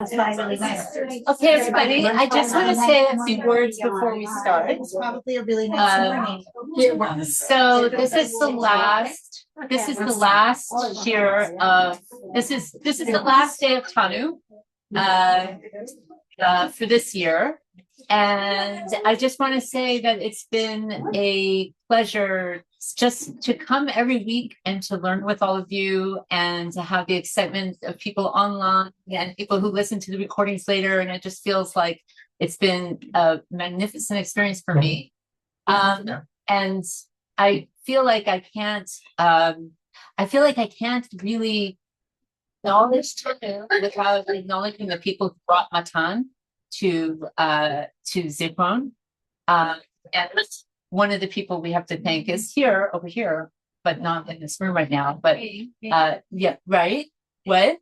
Okay, everybody, I just want to say a few words before we start. It's probably a really nice morning. So this is the last year of this is the last day of Tanu for this year. And I just want to say that it's been a pleasure just to come every week and to learn with all of you and to have the excitement of people online and people who listen to the recordings later. And it just feels like it's been a magnificent experience for me. And I feel like I can't really acknowledge Tanu without acknowledging the people who brought matan to Zikron. And one of the people we have to thank is over here, but not in this room right now. But yeah, right? What?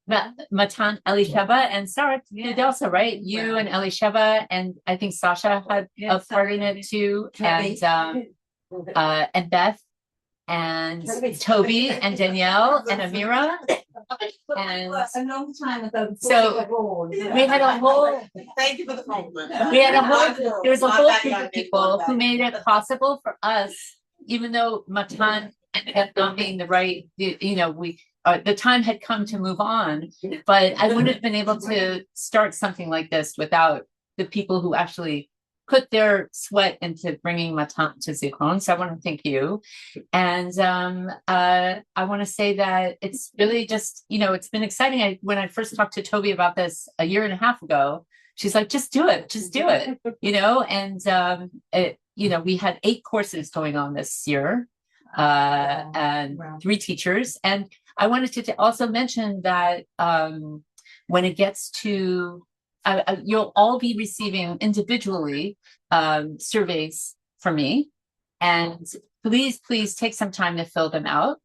Matan, Elisheva, and Sarah did also, right? You and Elisheva, and I think Sasha had a part in it too, and Beth, and Toby, and Danielle, and Amira. And a long time ago. So we had a whole. Thank you for the compliment. There was a whole group of people who made it possible for us, even though matan ended up not being the right. The time had come to move on, but I wouldn't have been able to start something like this without the people who actually put their sweat into bringing matan to Zikron. So I want to thank you. And I want to say that it's really just, it's been exciting. When I first talked to Toby about this a year and a half ago, she's like, just do it, and we had 8 courses going on this year and 3 teachers. And I wanted to also mention that when it gets to you'll all be receiving individually surveys from me, and please take some time to fill them out.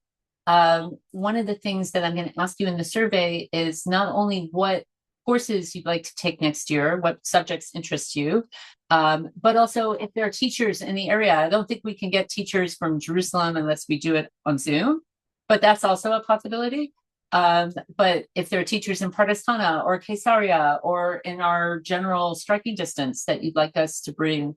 One of the things that I'm going to ask you in the survey is not only what courses you'd like to take next year, what subjects interest you, but also if there are teachers in the area. I don't think we can get teachers from Jerusalem unless we do it on Zoom, but that's also a possibility. But if there are teachers in Pardestana or Caesarea or in our general striking distance that you'd like us to bring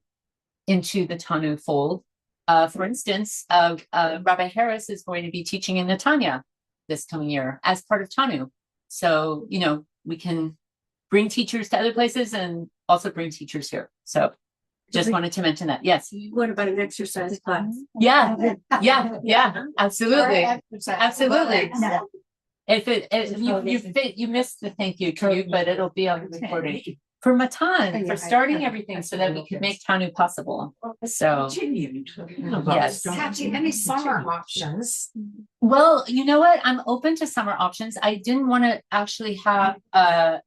into the Tanu fold, for instance, Rabbi Harris is going to be teaching in Netanya this coming year as part of Tanu. So, we can bring teachers to other places and also bring teachers here. So just wanted to mention that. Yes. What about an exercise class? Yeah, absolutely. Absolutely. If you missed the thank you to you, but it'll be on the recording for matan for starting everything so that we can make Tanu possible. So yes. Any summer options? Well, you know what? I'm open to summer options. I didn't want to actually have a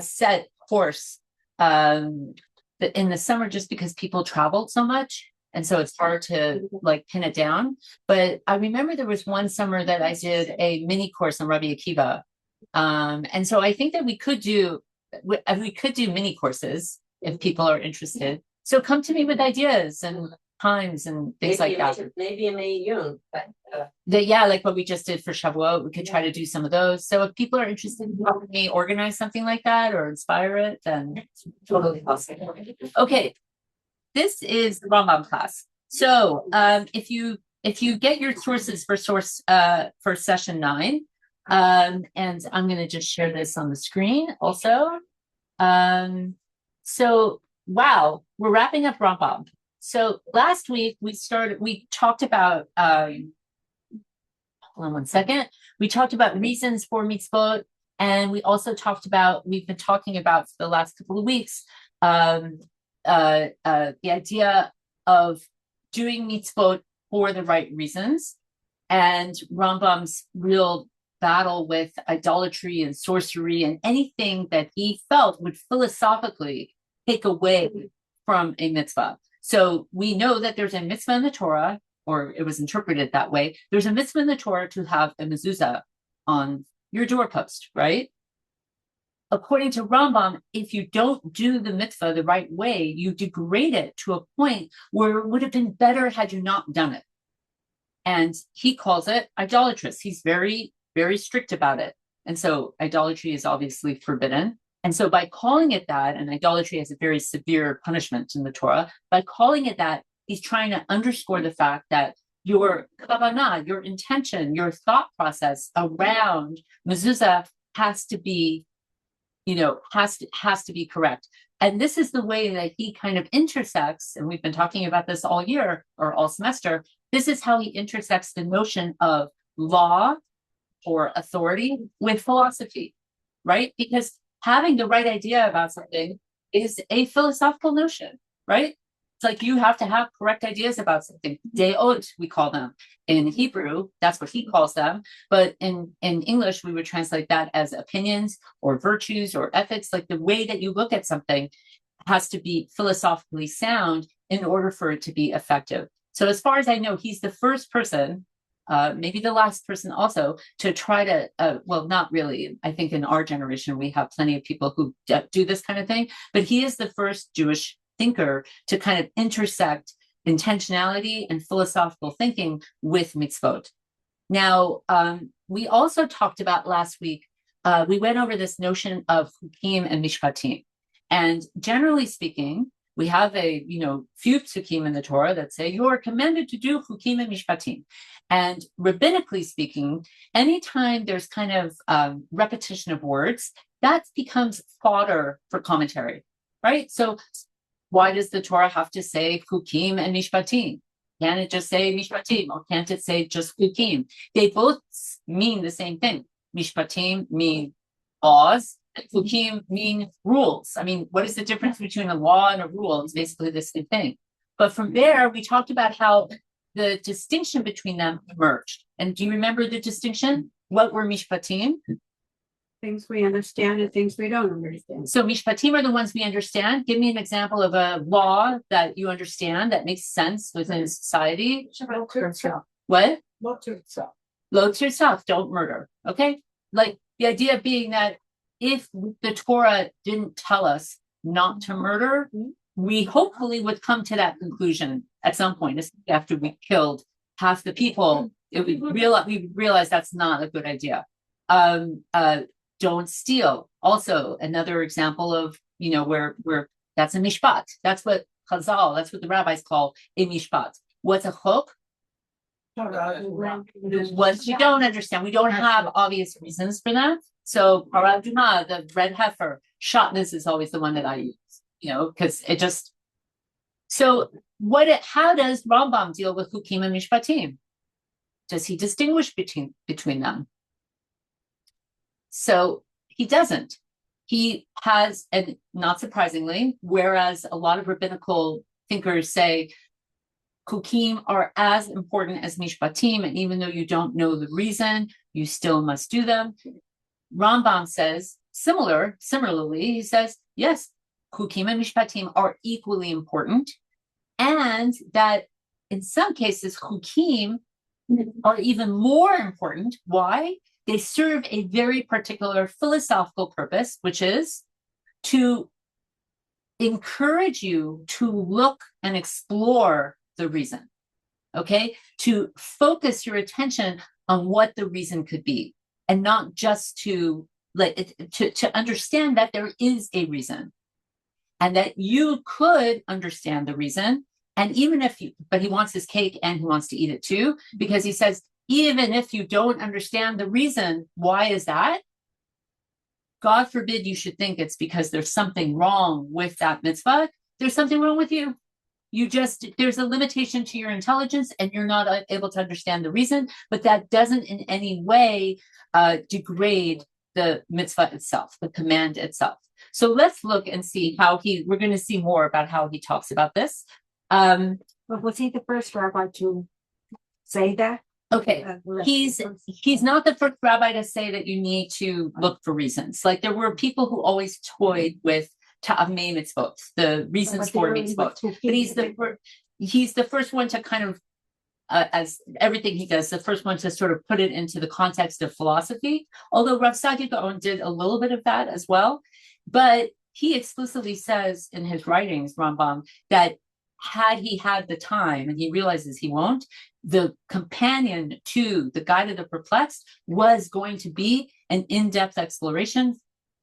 set course in the summer just because people traveled so much. And so it's hard to pin it down. But I remember there was one summer that I did a mini course on Rabbi Akiva. And so I think that we could do mini courses if people are interested. So come to me with ideas and times and things like that. Maybe in May, June, but like what we just did for Shavuot, we could try to do some of those. So if people are interested in helping me organize something like that or inspire it, then it's totally possible. Okay. This is the Rambam class. So if you get your sources for session 9, and I'm going to just share this on the screen also. So wow, we're wrapping up Rambam. So last week we talked about hold on one second. We talked about reasons for mitzvot, and we also we've been talking about for the last couple of weeks the idea of doing mitzvot for the right reasons, and Rambam's real battle with idolatry and sorcery and anything that he felt would philosophically take away from a mitzvah. So we know that there's a mitzvah in the Torah, or it was interpreted that way. There's a mitzvah in the Torah to have a mezuzah on your doorpost, right? According to Rambam, if you don't do the mitzvah the right way, you degrade it to a point where it would have been better had you not done it. And he calls it idolatrous. He's very, very strict about it. And so idolatry is obviously forbidden. And so by calling it that, and idolatry has a very severe punishment in the Torah, by calling it that, he's trying to underscore the fact that your kavanah, your intention, your thought process around mezuzah has to be, has to be correct. And this is the way that he kind of intersects, and we've been talking about this all year or all semester. This is how he intersects the notion of law or authority with philosophy, right? Because having the right idea about something is a philosophical notion, right? It's like you have to have correct ideas about something. Deot, we call them. In Hebrew, that's what he calls them. But in English, we would translate that as opinions or virtues or ethics. Like the way that you look at something has to be philosophically sound in order for it to be effective. So as far as I know, he's the first person, maybe the last person also, to try to, well, not really. I think in our generation, we have plenty of people who do this kind of thing. But he is the first Jewish thinker to kind of intersect intentionality and philosophical thinking with mitzvot. Now, we also talked about last week, we went over this notion of chukim and mishpatim. And generally speaking, we have a, few psukim in the Torah that say you are commanded to do chukim and mishpatim. And rabbinically speaking, anytime there's kind of repetition of words, that becomes fodder for commentary, right? So why does the Torah have to say chukim and mishpatim? Can't it just say mishpatim, or can't it say just chukim? They both mean the same thing. Mishpatim mean laws, and chukim mean rules. I mean, what is the difference between a law and a rule? It's basically the same thing. But from there, we talked about how the distinction between them emerged. And do you remember the distinction? What were mishpatim? Things we understand and things we don't understand. So mishpatim are the ones we understand. Give me an example of a law that you understand that makes sense within society. What? Lo tirtzah. Lo tirtzah, don't murder. Okay? Like the idea being that if the Torah didn't tell us not to murder, we hopefully would come to that conclusion at some point, after we killed half the people. We realize that's not a good idea. Don't steal. Also, another example of, where that's a mishpat. That's what Chazal, that's what the rabbis call a mishpat. What's a chok? What you don't understand. We don't have obvious reasons for that. So paraduma, the red heifer, shotness is always the one that I use, because it just. So how does Rambam deal with chukim and mishpatim? Does he distinguish between them? So he doesn't. He has, and not surprisingly, whereas a lot of rabbinical thinkers say chukim are as important as mishpatim, and even though you don't know the reason, you still must do them. Rambam says similarly, he says, yes, chukim and mishpatim are equally important, and that in some cases, chukim are even more important. Why? They serve a very particular philosophical purpose, which is to encourage you to look and explore the reason, okay? To focus your attention on what the reason could be, and not just to understand that there is a reason, and that you could understand the reason. And even if but he wants his cake and he wants to eat it too, because he says, even if you don't understand the reason, why is that? God forbid you should think it's because there's something wrong with that mitzvah. There's something wrong with you. There's a limitation to your intelligence and you're not able to understand the reason, but that doesn't in any way degrade the mitzvah itself, the command itself. So let's look and see we're going to see more about how he talks about this. But was he the first rabbi to say that? Okay, he's not the first rabbi to say that you need to look for reasons. Like there were people who always toyed with ta'amei mitzvot, the reasons for mitzvot. But he's the first one to kind of, as everything he does, the first one to sort of put it into the context of philosophy. Although Rav Saadia Gaon did a little bit of that as well, but he explicitly says in his writings, Rambam, that had he had the time, and he realizes he won't, the companion to the guide of the perplexed was going to be an in-depth exploration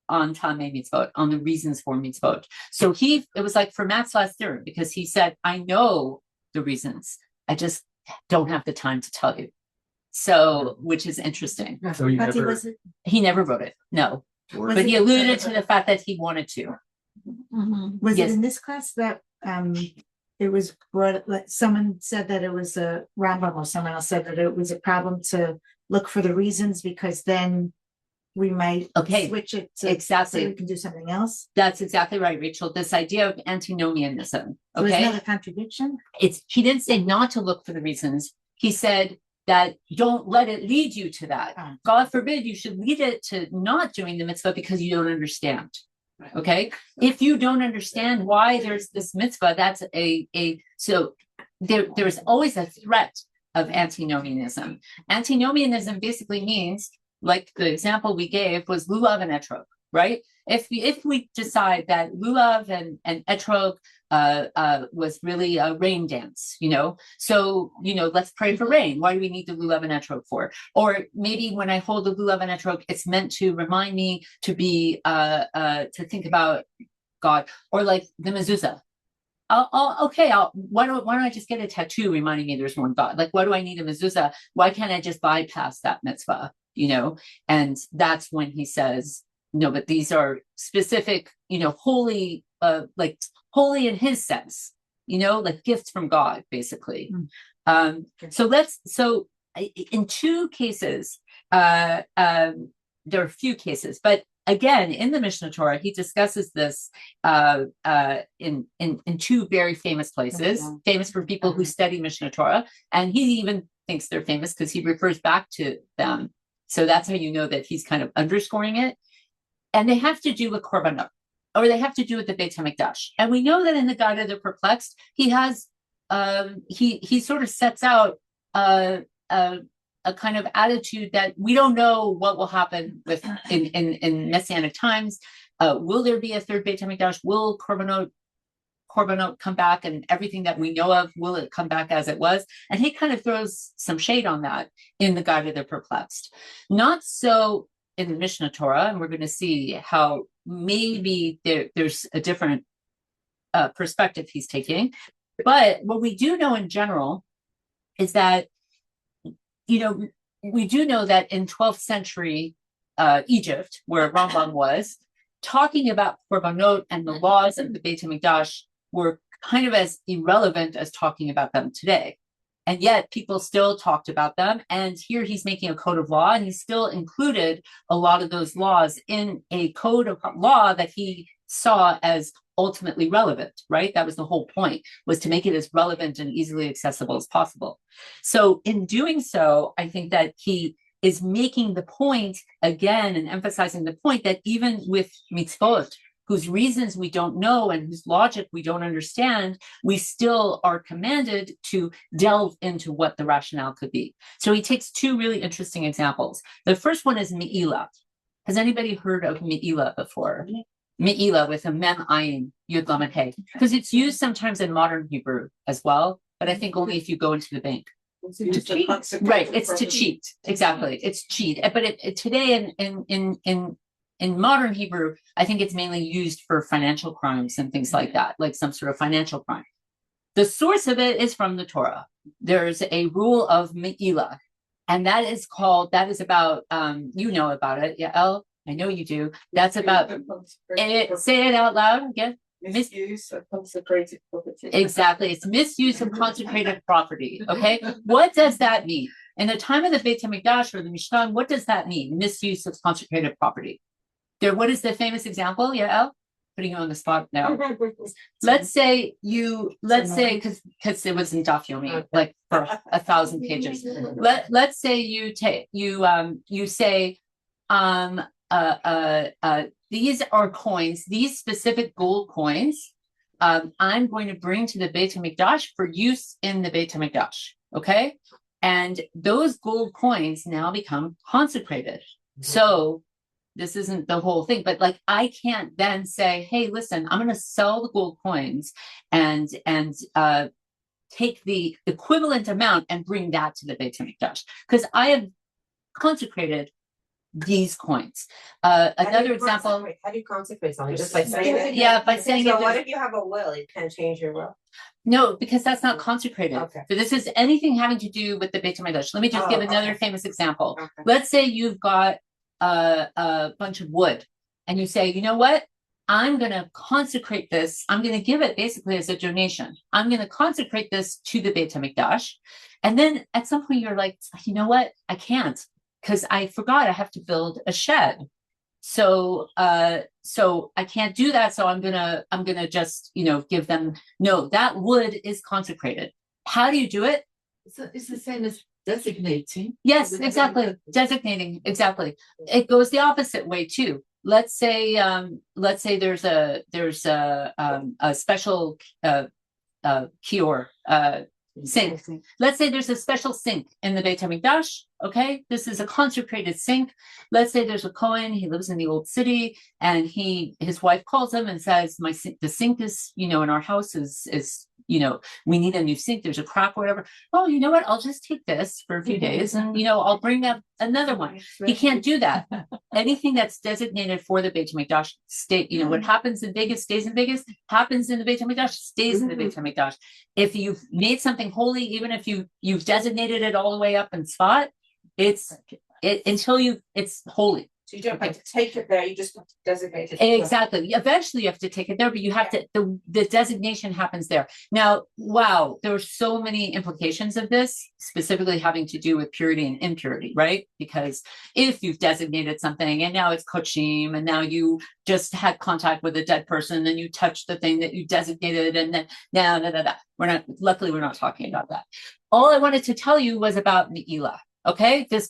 on Tamei mitzvot, on the reasons for mitzvot. So it was like for Matt's last theorem, because he said, I know the reasons, I just don't have the time to tell you. So, which is interesting. So He never wrote it, no. But he alluded to the fact that he wanted to. Was Yes. it in this class that it was brought, like someone said that it was a Rambam, or someone else said that it was a problem to look for the reasons, because then we might switch it to say we can do something else? That's exactly right, Rachel. This idea of antinomianism. So isn't that a contradiction? He didn't say not to look for the reasons. He said that don't let it lead you to that. God forbid you should lead it to not doing the mitzvah because you don't understand. Okay, if you don't understand why there's this mitzvah, that's so there's always a threat of antinomianism. Antinomianism basically means, like the example we gave was lulav and etrog, right? If we decide that lulav and etrog was really a rain dance, so let's pray for rain. Why do we need the lulav and etrog for? Or maybe when I hold the lulav and etrog, it's meant to remind me to be to think about God. Or like the mezuzah. Why don't I just get a tattoo reminding me there's one God? Like, why do I need a mezuzah? Why can't I just bypass that mitzvah? And that's when he says, no, but these are specific, holy, like holy in his sense, like gifts from God, basically. So in two cases, there are a few cases, but again, in the Mishnah Torah, he discusses this in two very famous places, famous for people who study Mishnah Torah, and he even thinks they're famous because he refers back to them. So that's how you know that he's kind of underscoring it. And they have to do with korbanot, or they have to do with the Beit HaMikdash. And we know that in the Guide of the Perplexed, he has he sort of sets out a kind of attitude that we don't know what will happen with in Messianic times. Will there be a third Beit HaMikdash? Will korbanot come back, and everything that we know of, will it come back as it was? And he kind of throws some shade on that in the Guide of the Perplexed. Not so in the Mishnah Torah, and we're going to see how maybe there's a different perspective he's taking. But what we do know in general is that, we do know that in 12th century Egypt, where Rambam was, talking about korbanot and the laws of the Beit HaMikdash were kind of as irrelevant as talking about them today. And yet people still talked about them. And here he's making a code of law, and he still included a lot of those laws in a code of law that he saw as ultimately relevant, right? That was the whole point, was to make it as relevant and easily accessible as possible. So in doing so, I think that he is making the point again and emphasizing the point that even with mitzvot, whose reasons we don't know and whose logic we don't understand, we still are commanded to delve into what the rationale could be. So he takes two really interesting examples. The first one is me'ilah. Has anybody heard of me'ilah before? Me'ilah with a mem ayin yud lamed hey, because it's used sometimes in modern Hebrew as well, but I think only if you go into the bank. Right, it's to cheat. Exactly, it's cheat. But today in modern Hebrew, I think it's mainly used for financial crimes and things like that, like some sort of financial crime. The source of it is from the Torah. There's a rule of me'ilah, and that is about, you know about it, Yael? I know you do. That's about, say it out loud again. Misuse of consecrated property. Exactly. It's misuse of consecrated property. Okay. What does that mean? In the time of the Beit HaMikdash or the Mishkan, what does that mean? Misuse of consecrated property. What is the famous example, Yael? Putting you on the spot now. Let's say, because it was in Daf Yomi, like for 1,000 pages. Let's say you say, these are coins, these specific gold coins, I'm going to bring to the Beit HaMikdash for use in the Beit HaMikdash, okay? And those gold coins now become consecrated. So this isn't the whole thing, but like I can't then say, hey, listen, I'm going to sell the gold coins and take the equivalent amount and bring that to the Beit HaMikdash, because I have consecrated these coins. How do Another you example. How do you consecrate something? Just by saying it? Yeah, by saying So it. what if you have a will? You can't change your will. No, because that's not consecrated. Okay. So this is anything having to do with the Beit HaMikdash. Let me just give another famous example. Okay. Let's say you've got a bunch of wood, and you say, you know what? I'm going to consecrate this. I'm going to give it basically as a donation. I'm going to consecrate this to the Beit HaMikdash. And then at some point you're like, you know what? I can't, because I forgot I have to build a shed. So I can't do that. So I'm gonna just, give them, no, that wood is consecrated. How do you do it? It's the same as designating. Yes, exactly. Designating, exactly. It goes the opposite way too. Let's say there's a special kior, sink. Let's say there's a special sink in the Beit HaMikdash. Okay, this is a consecrated sink. Let's say there's a Kohen. He lives in the old city, and his wife calls him and says, the sink is, in our house is we need a new sink. There's a crack or whatever. Oh, you know what? I'll just take this for a few days, and I'll bring up another one. He can't do that. Anything that's designated for the Beit HaMikdash, what happens in Vegas stays in Vegas. Happens in the Beit HaMikdash stays in the Beit HaMikdash. If you've made something holy, even if you've designated it all the way up in spot, it's holy. So you don't have to take it there, you just have to designate it. Exactly. Eventually you have to take it there, but you have to, the designation happens there. Now, wow, there are so many implications of this, specifically having to do with purity and impurity, right? Because if you've designated something and now it's kochim, and now you just had contact with a dead person and you touched the thing that you designated, and then luckily we're not talking about that. All I wanted to tell you was about Me'ilah. Okay, this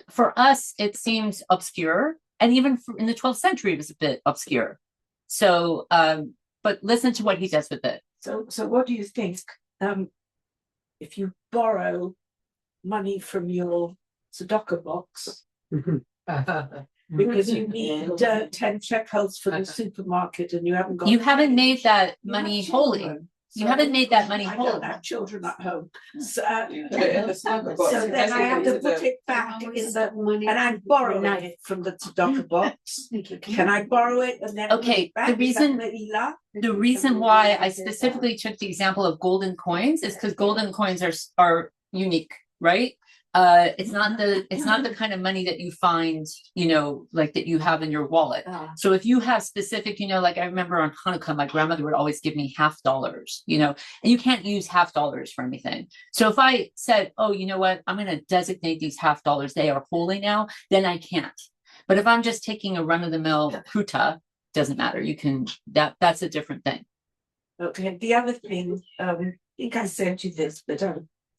for us, it seems obscure, and even in the 12th century, it was a bit obscure. So, but listen to what he does with it. So what do you think? If you borrow money from your tzedakah box, because you need 10 shekels for the supermarket, and you haven't made that money holy. You haven't made that money whole. I don't have children at home, so then I have to put it back in the money, and I'm borrowing it from the tzedakah box. Can I borrow it and then put it back? The reason why I specifically took the example of golden coins is because golden coins are unique, right? It's not the kind of money that you find, like that you have in your wallet. So if you have specific, like I remember on Hanukkah, my grandmother would always give me $50, and you can't use $50 for anything. So if I said, oh, you know what, I'm going to designate these $50, they are holy now, then I can't. But if I'm just taking a run-of-the-mill pruta, doesn't matter. You can, that's a different thing. Okay. The other thing, I think I sent you this, but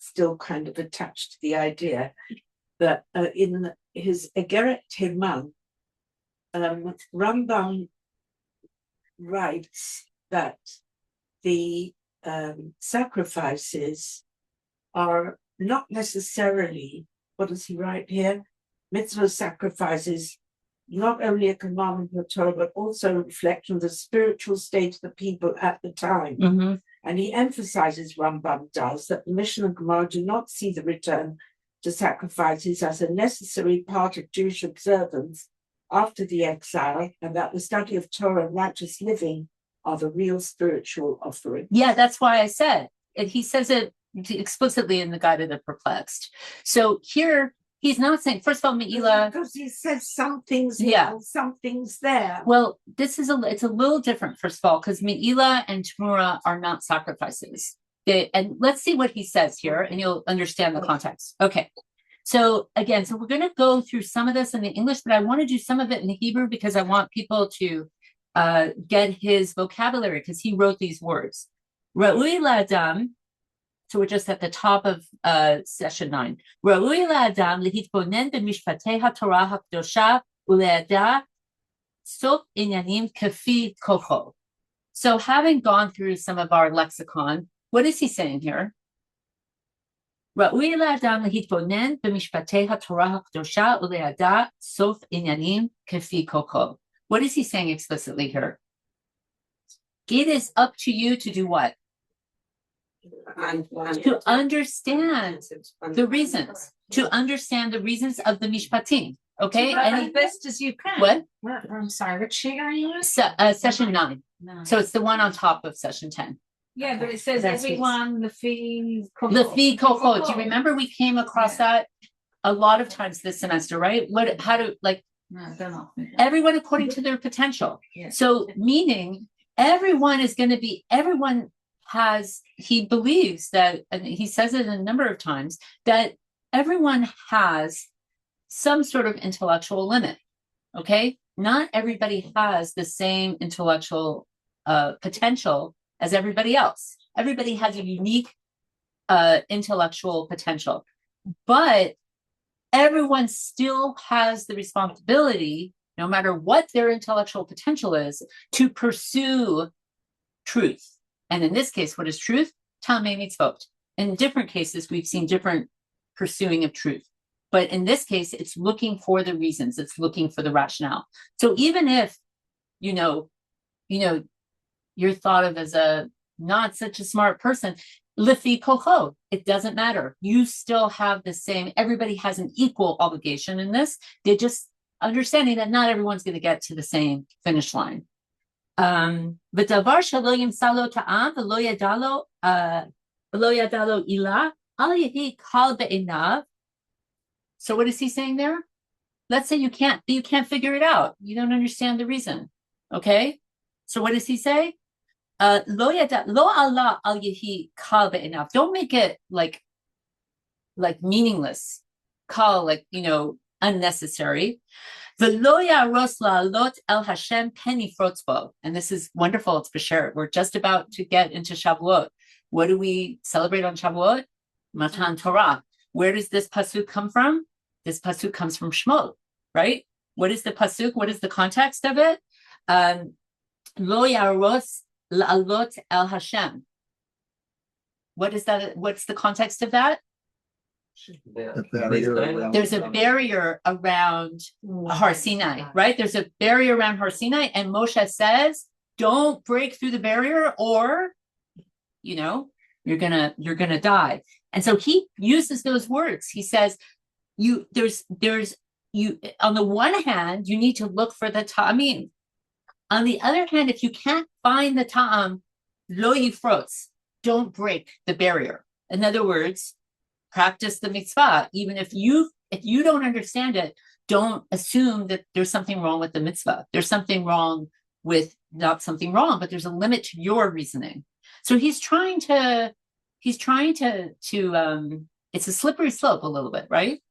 still kind of attached to the idea that in his Egeret Teman, Rambam writes that the sacrifices are not necessarily, what does he write here? Mitzvah sacrifices, not only a commandment of the Torah, but also a reflection of the spiritual state of the people at the time. Mm-hmm. And he emphasizes, Rambam does, that the Mishnah and Gemara do not see the return to sacrifices as a necessary part of Jewish observance after the exile, and that the study of Torah and righteous living are the real spiritual offering. Yeah, that's why I said it. He says it explicitly in the Guide of the Perplexed. So here, he's not saying, first of all, Me'ilah, because he says some things here and some things there. Well, it's a little different, first of all, because Me'ilah and Tamura are not sacrifices. And let's see what he says here, and you'll understand the context. Okay. So again, we're going to go through some of this in the English, but I want to do some of it in the Hebrew because I want people to get his vocabulary, because he wrote these words. Ra'ui la'adam. So we're just at the top of session 9. Ra'ui la'adam lehitbonen b'mishpatei haTorah hakdosha ule'ada sof inyanim kafi kocho. So having gone through some of our lexicon, what is he saying here? Ra'ui la'adam lehitbonen b'mishpatei haTorah hakdosha ule'ada sof inyanim kafi kocho. What is he saying explicitly here? It is up to you to do what? To understand the reasons, of the mishpatim. Okay, as best as you can. What? I'm sorry, what sheet are you on? Session 9. So it's the one on top of session 10. Yeah, but it says everyone, the fee. The fee kohot. Do you remember we came across that a lot of times this semester, right? Everyone according to their potential. Yeah. So meaning everyone he believes that, and he says it a number of times, that everyone has some sort of intellectual limit. Okay, not everybody has the same intellectual potential as everybody else. Everybody has a unique intellectual potential, but everyone still has the responsibility, no matter what their intellectual potential is, to pursue truth. And in this case, what is truth? Tamei mitzvot. In different cases, we've seen different pursuing of truth. But in this case, it's looking for the reasons. It's looking for the rationale. So even if, you're thought of as a not such a smart person, lifi kocho, it doesn't matter. You still have the same, everybody has an equal obligation in this. They're just understanding that not everyone's going to get to the same finish line. V'davar shelo yimsalo ta'am v'lo yadalo ilah al yehi kal be'enav. So what is he saying there? Let's say you can't figure it out. You don't understand the reason. Okay? So what does he say? Lo Allah al yehi kal be'enav. Don't make it like meaningless. Kal, unnecessary. V'lo yaros la'alot el Hashem penny frotzbo. And this is wonderful. It's B'Sher. We're just about to get into Shavuot. What do we celebrate on Shavuot? Matan Torah. Where does this pasuk come from? This pasuk comes from Shmuel, right? What is the pasuk? What is the context of it? Lo yaros la'alot el Hashem. What is that? What's the context of that? There's a barrier around Har Sinai, right? There's a barrier around Har Sinai, and Moshe says, "Don't break through the barrier, or, you're gonna die." And so he uses those words. He says, "You on the one hand, you need to look for the ta'amim. On the other hand, if you can't find the ta'am, lo yifrotz, don't break the barrier. In other words, practice the mitzvah. Even if you don't understand it, don't assume that there's something wrong with the mitzvah. There's something wrong with, not something wrong, but there's a limit to your reasoning." So he's trying to it's a slippery slope a little bit, right?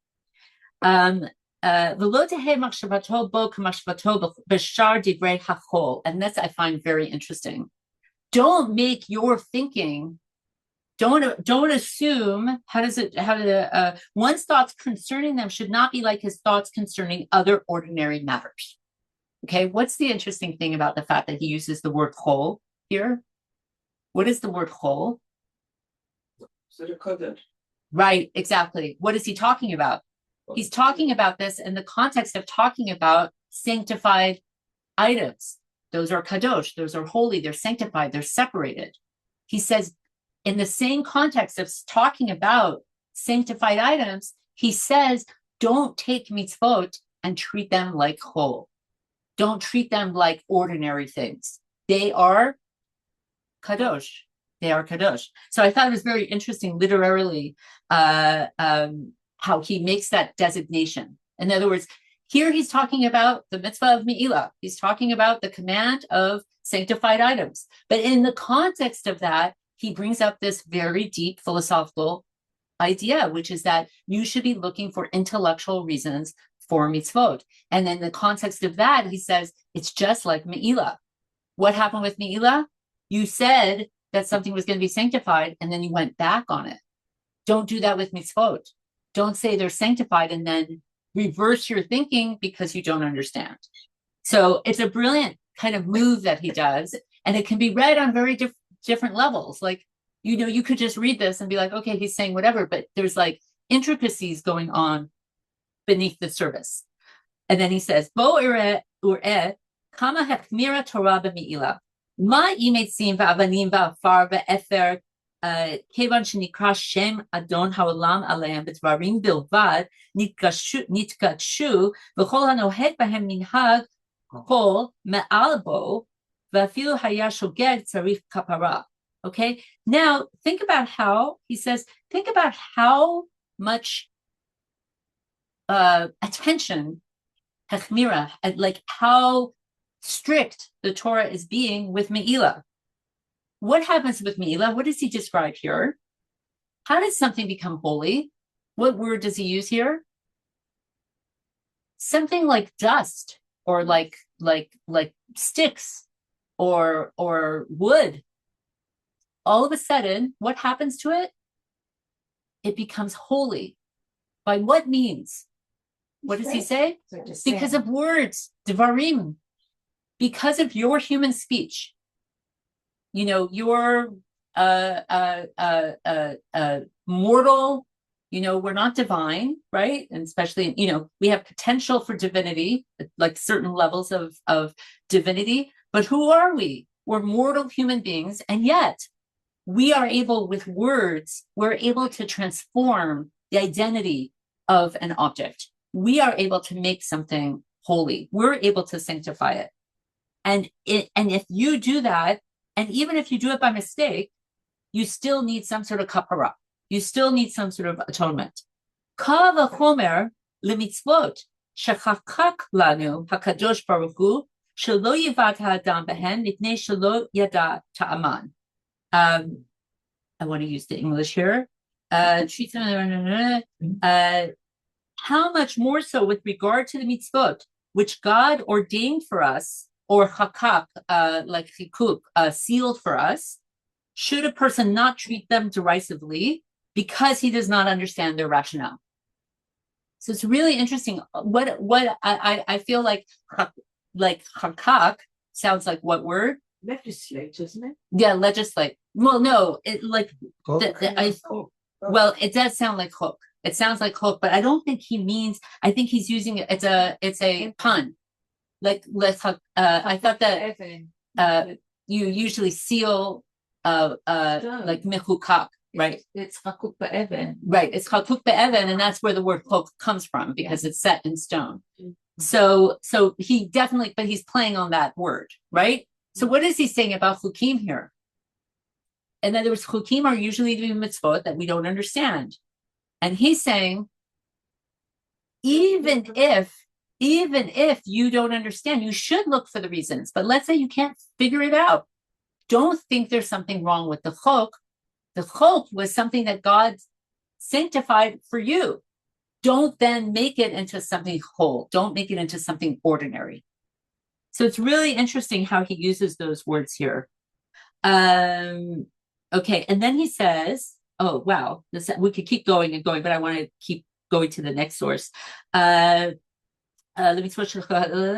And this I find very interesting. Don't make your thinking, don't assume, one's thoughts concerning them should not be like his thoughts concerning other ordinary matters. Okay, what's the interesting thing about the fact that he uses the word chol here? What is the word chol? Right, exactly. What is he talking about? He's talking about this in the context of talking about sanctified items. Those are kadosh, those are holy, they're sanctified, they're separated. He says, in the same context of talking about sanctified items, he says, don't take mitzvot and treat them like chol. Don't treat them like ordinary things. They are kadosh. They are kadosh. So I thought it was very interesting, literally, how he makes that designation. In other words, here he's talking about the mitzvah of Me'ilah. He's talking about the command of sanctified items. But in the context of that, he brings up this very deep philosophical idea, which is that you should be looking for intellectual reasons for mitzvot. And in the context of that, he says, it's just like Me'ilah. What happened with Me'ilah? You said that something was going to be sanctified, and then you went back on it. Don't do that with mitzvot. Don't say they're sanctified and then reverse your thinking because you don't understand. So it's a brilliant kind of move that he does, and it can be read on very different levels. Like, you could just read this and be like, okay, he's saying whatever, but there's like intricacies going on beneath the surface. And then he says, Bo ure kama hekmira Torah b'mi'ilah. Ma imetzim va'avanim va'afar va'efer כיוון שנקרא שם אדון העולם עליהם בדברים בלבד, נתקדשו, וכל הנוהג בהם מנהג כל מעל בו, ואפילו היה שוגג צריך כפרה. Okay, now think about how, he says, think about how much attention, hachmira, like how strict the Torah is being with Me'ilah. What happens with Me'ilah? What does he describe here? How does something become holy? What word does he use here? Something like dust, or like sticks, or wood. All of a sudden, what happens to it? It becomes holy. By what means? What does he say? Because of words, devarim. Because of your human speech. You know, your mortal, you know, we're not divine, right? And especially, you know, we have potential for divinity, like certain levels of divinity. But who are we? We're mortal human beings. And yet, we are able, with words, we're able to transform the identity of an object. We are able to make something holy. We're able to sanctify it. And if you do that, and even if you do it by mistake, you still need some sort of kapara. You still need some sort of atonement. Ka v'chomer lemitzvot shechakak lanu hakadosh baruch hu shelo yivat ha'adam behen mipnei shelo yada ta'aman. I want to use the English here. How much more so with regard to the mitzvot, which God ordained for us, or chakak, like chikuk, sealed for us, should a person not treat them derisively because he does not understand their rationale? So it's really interesting. What I feel like chakak sounds like what word? Legislate, isn't it? Yeah, legislate. Well, no, it like well, it does sound like hook. It sounds like hook, but I don't think he means. I think he's using it. It's a pun. Like let's. I thought that you usually seal like mechukak, right? It's chakuk be'even. Right, it's chakuk be'even, and that's where the word hook comes from because it's set in stone. So he definitely, but he's playing on that word, right? So what is he saying about chukim here? In other words, chukim are usually the mitzvot that we don't understand. And he's saying, even if you don't understand, you should look for the reasons. But let's say you can't figure it out. Don't think there's something wrong with the chok. The chok was something that God sanctified for you. Don't then make it into something whole. Don't make it into something ordinary. So it's really interesting how he uses those words here. Okay, and then he says, oh, wow, we could keep going and going, but I want to keep going to the next source.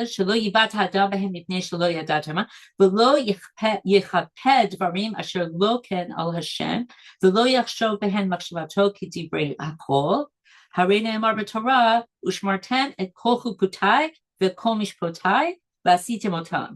שלא ייבט האדם בהם מפני שלא ידעתם, ולא יכפה דברים אשר לא כן על השם, ולא יחשוב בהם מחשבתו כדברי הכל, הרי נאמר בתורה, ושמרתם את כל חוקותיי וכל משפטותיי, ועשיתם אותם.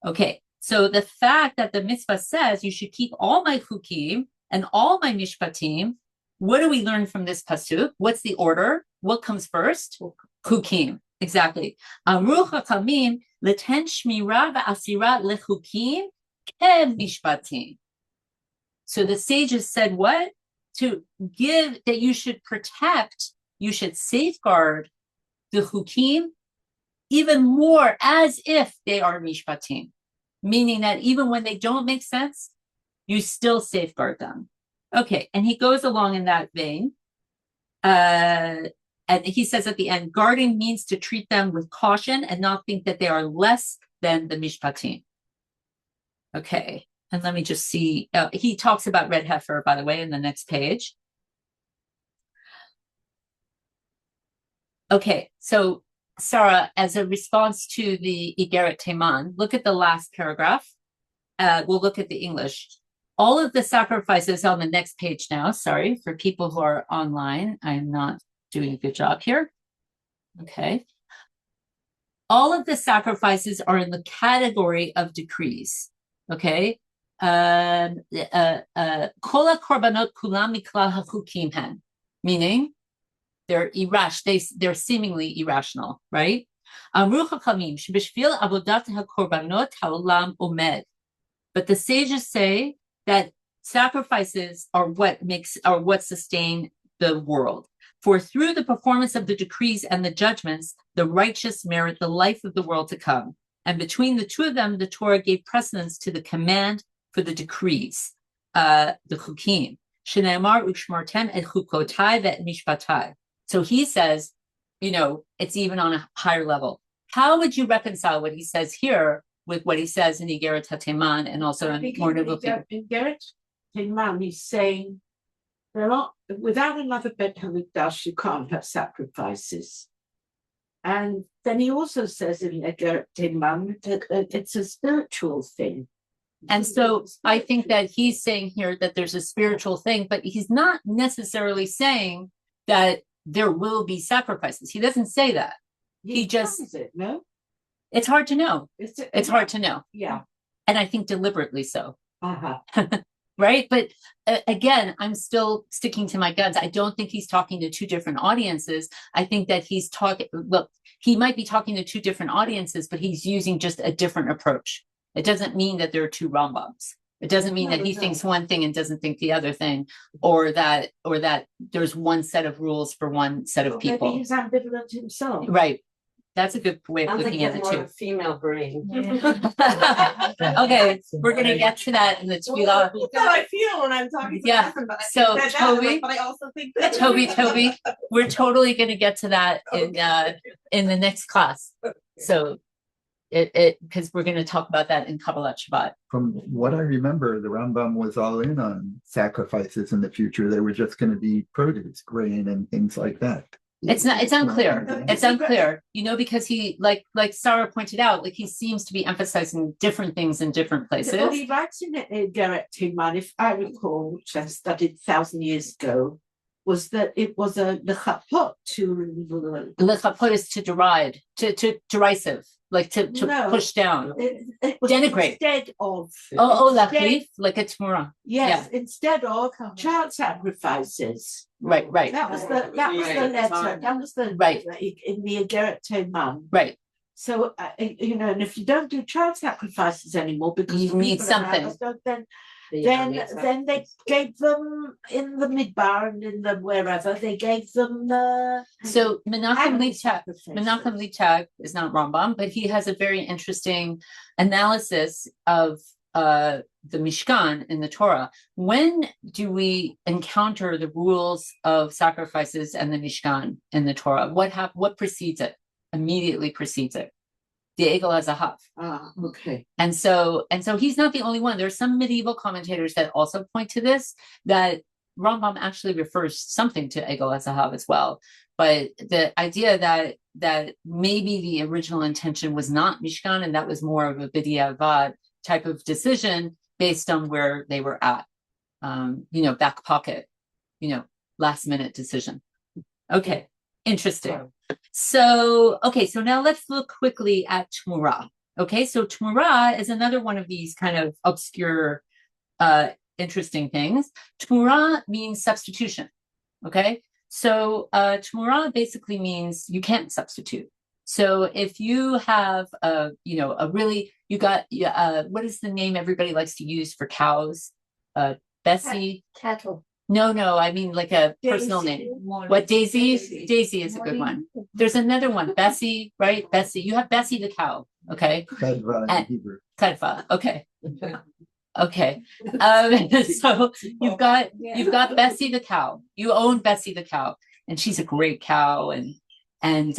Okay, so the fact that the mitzvah says you should keep all my chukim and all my mishpatim, what do we learn from this pasuk? What's the order? What comes first? Chukim. Exactly. Amru chachamim leten shmira va'asira lechukim ken mishpatim. So the sages said what? To give that you should protect, you should safeguard the chukim even more as if they are mishpatim. Meaning that even when they don't make sense, you still safeguard them. Okay, and he goes along in that vein. And he says at the end, guarding means to treat them with caution and not think that they are less than the mishpatim. Okay, and let me just see. He talks about red heifer, by the way, in the next page. Okay, so Sarah, as a response to the Igeret Teman, look at the last paragraph. We'll look at the English. All of the sacrifices on the next page now. Sorry, for people who are online, I'm not doing a good job here. Okay. All of the sacrifices are in the category of decrees. Okay. korbanot kulam miklal hachukim hen, meaning they're they're seemingly irrational, right? Amru chachamim shebishvil avodat hakorbanot haolam omed. But the sages say that sacrifices are what sustain the world. For through the performance of the decrees and the judgments, the righteous merit the life of the world to come. And between the two of them, the Torah gave precedence to the command for the decrees, the chukim. Shneimar u'shmartem et chukotai ve'et mishpatai. So he says, it's even on a higher level. How would you reconcile what he says here with what he says in Igeret HaTeman and also in Maimonidean? In Igeret HaTeman, he's saying, without another Bet HaMikdash, you can't have sacrifices. And then he also says in Igeret HaTeman that it's a spiritual thing. And so I think that he's saying here that there's a spiritual thing, but he's not necessarily saying that there will be sacrifices. He doesn't say that. He just no. It's hard to know. It's hard to know. Yeah. And I think deliberately so. Uh-huh. Right? But again, I'm still sticking to my guns. I don't think he's talking to two different audiences. I think that he might be talking to two different audiences, but he's using just a different approach. It doesn't mean that there are two Rambams. It doesn't mean that he thinks one thing and doesn't think the other thing, or that there's one set of ruls for one set of people. Maybe he's ambivalent himself. Right. That's a good way of looking at it too. Female brain. Okay, we're gonna get to that in the tefillah. That's how I feel when I'm talking to Yeah. So Toby, but I also think that Toby, we're totally gonna get to that in the next class. So because we're going to talk about that in Kabbalat Shabbat. From what I remember, the Rambam was all in on sacrifices in the future. They were just going to be produce, grain, and things like that. It's unclear. It's unclear, because he, like Sarah pointed out, like he seems to be emphasizing different things in different places. Well, he writes in Igeret HaTeman, if I recall, which I studied 1,000 years ago, was that it was a lechapot to... Lechapot is to deride, to derisive. Like to push down, it was denigrate. Instead of lachlif, like a tmura. Yes, yeah. Instead of child sacrifices. Right. That was the letter. That was the right in the Igeret HaTeman. Right. So and if you don't do child sacrifices anymore because you need something, then they gave them in the Midbar and in the wherever they gave them the. So Menachem Littag is not Rambam, but he has a very interesting analysis of the Mishkan in the Torah. When do we encounter the rules of sacrifices and the Mishkan in the Torah? What precedes it? Immediately precedes it. The Egel HaZahav. Okay. And so he's not the only one. There are some medieval commentators that also point to this, that Rambam actually refers something to Egel HaZahav as well. But the idea that maybe the original intention was not Mishkan, and that was more of a b'diavad type of decision based on where they were at, back pocket, last minute decision. Okay, interesting. So now let's look quickly at Tmura. Okay, so Tmura is another one of these kind of obscure, interesting things. Tmura means substitution. Okay, so Tmura basically means you can't substitute. So if you have what is the name everybody likes to use for cows? Bessie? Cattle. No, I mean like a personal name. What, Daisy? Daisy is a good one. There's another one, Bessie, right? Bessie. You have Bessie the cow, okay? Kadva in Hebrew. Kadva, okay. Okay. So you've got Bessie the cow. You own Bessie the cow, and she's a great cow, and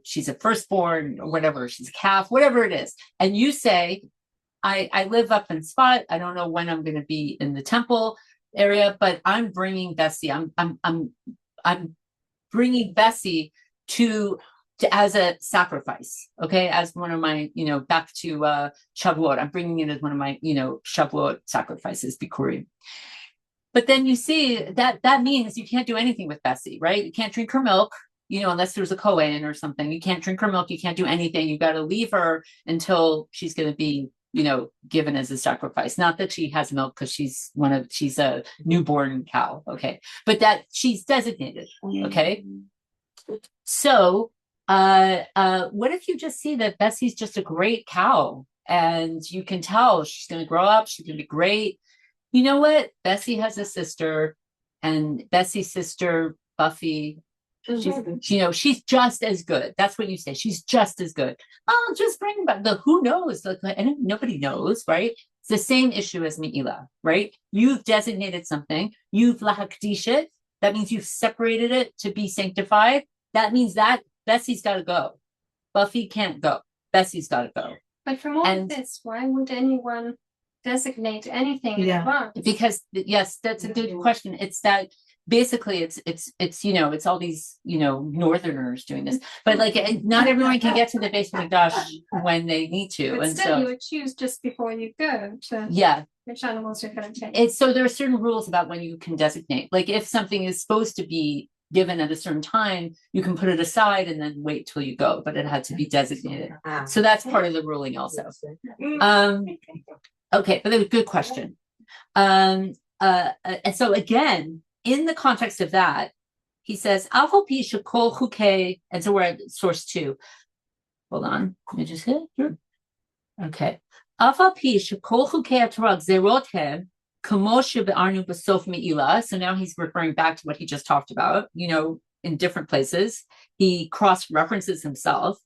she's a firstborn or whatever. She's a calf, whatever it is. And you say, I live up in Spot. I don't know when I'm going to be in the temple area, but I'm bringing Bessie. I'm bringing Bessie to as a sacrifice, okay, as one of my, back to Shavuot. I'm bringing it as one of my, Shavuot sacrifices, Bikurim. But then you see that means you can't do anything with Bessie, right? You can't drink her milk, unless there's a Kohen or something. You can't drink her milk. You can't do anything. You got to leave her until she's going to be given as a sacrifice. Not that she has milk because she's a newborn cow. Okay. But that she's designated. Okay. So, what if you just see that Bessie's just a great cow and you can tell she's going to grow up. She's going to be great. You know what? Bessie has a sister, and Bessie's sister, Buffy, she's just as good. That's what you say. She's just as good. Oh, just bring back who knows? And nobody knows, right? It's the same issue as Me'ilah, right? You've designated something. You've lahakdish it. That means you've separated it to be sanctified. That means that Bessie's got to go. Buffy can't go. Bessie's got to go. But from all of this, why would anyone designate anything in advance? Because yes, that's a good question. It's that basically it's all these northerners doing this, but not everyone can get to the Beis Mikdash when they need to, but and still so you would choose just before you go to which animals you're going to take. So there are certain rules about when you can designate. Like if something is supposed to be given at a certain time, you can put it aside and then wait till you go, but it had to be designated. So that's part of the ruling also. Okay, but a good question. And so again, in the context of that, he says, and so we're at source 2. Hold on, let me just hit it here. Okay. So now he's referring back to what he just talked about, in different places. He cross-references himself.